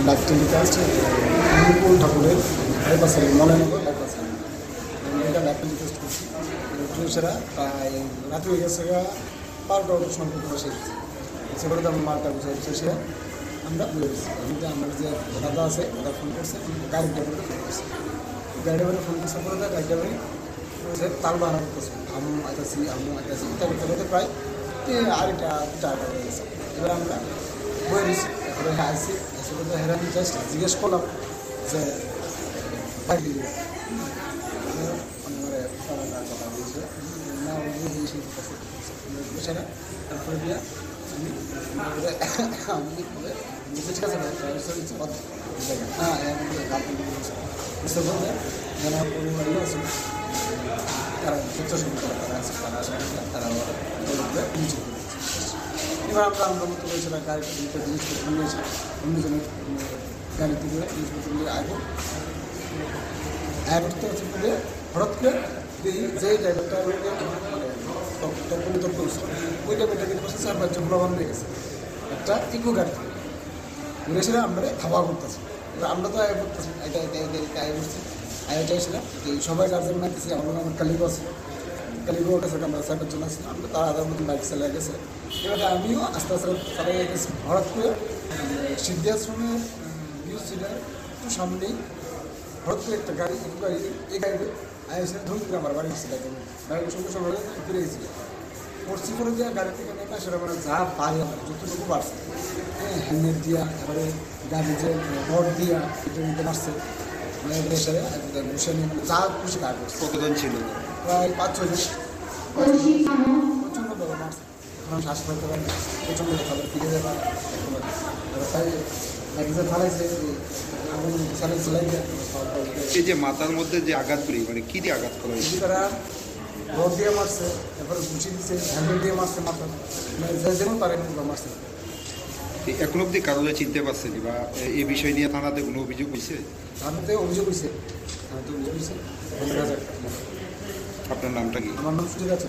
ডাক্তারি কাজ অনুকূল ঠাকুরের বাইপাসের মলেনগর বাইপাসে এটা ডাক্তারি টেস্ট করছি। পুলিশেরা প্রায় রাতে হয়ে গেছে 12টা সম্পর্ক বসে গেছে। সেগুলো তো আমার মালটা বুঝে সে আমরা বুঝে গেছি। আমার যে দাদা আছে ওটা ফোন করছে, গাড়ি ড্রাইভারে ফোন করছে। গাড়ি ড্রাইভারে ফোন করছে পরে গাড়ি ড্রাইভারে তাল বানা করতেছে আম্মু আইতাছি এটা করতে করতে প্রায় আড়াইটা 4টা হয়ে গেছে। এবার আমরা বয়ে দিচ্ছি, এরপরে আসছি, এসে বলতে হেরান জাস্ট জিজ্ঞেস করলাম যে বাড়ি কথা বলছে না সেটা তারপরে দিয়া আমি ঠিক আছে হ্যাঁ বলতে যারা পরিবারে আছে তারা স্বেচ্ছাসেবী করে তারা আছে তারা নিচে এবার আমরা মতো করেছিলাম গাড়িতে জিনিসপত্র নিয়েছি অন্যজনের গাড়িতে করে জিনিসপত্র নিয়ে করতে হচ্ছে বলে হঠাৎ করে যে ড্রাইভারটা মানে তর্ক করছে ওই ড্রাইভারটা কিন্তু বসে 4-5 জন প্রমাণ হয়ে গেছে একটা ইকো গাড়ি থেকে ঘুরে এসে আমরা খাওয়া করতেছি। এবার আমরা তো আয় করতেছি এটা আয় করছি আয়টা এসেছিলাম এই সবাই গার্জেন মানতেছি। আমার কালিগো আছে, কালিগোর কাছে আমরা 4-5 জন আছি, আমরা তারা আধার মতন বাইক চালিয়ে গেছে। এবার আমিও আস্তে আস্তে চালিয়ে গেছি। হঠাৎ করে সিদ্ধি আশ্রমের সিটার একটু সামনেই হঠাৎ করে একটা গাড়ি একটু গাড়ি এই গাড়িতে আইসে ধরুন করে আমার বাড়ি গেছে গাড়ির সঙ্গে সঙ্গে ফিরে গেছিল পড়ছি করে দিয়ে গাড়ি থেকে নেতা সেটা মানে যা পারে আমার যতটুকু বাড়ছে হ্যাঁ হেলমেট দিয়া এবারে গাড়ি যে রড দিয়া এটা নিতে মারছে বসে নিয়ে মানে যা খুশি কাজ করছে। কতজন ছিল? প্রায় 5-6 জন। প্রচণ্ড বড় মারছে, এখন শ্বাস করতে পারে প্রচণ্ড খাবার ফিরে যাবে তাই একজন ফালাইছে আগুন চালাই এই যে মাথার মধ্যে যে আঘাতগুলি মানে কী দিয়ে আঘাত করা হয়েছে? তারা রড দিয়ে মারছে, তারপরে ঘুষি দিচ্ছে, হ্যান্ডেল দিয়ে মারছে মাথা, মানে যেমন পারে মারছে। এখন অবধি কারণে চিনতে পারছেন বা এই বিষয় নিয়ে থানাতে কোনো অভিযোগ হয়েছে? থানাতে অভিযোগ হয়েছে, থানাতে অভিযোগ হয়েছে। আপনার নামটা কি? আমার নাম সুজিত আছে।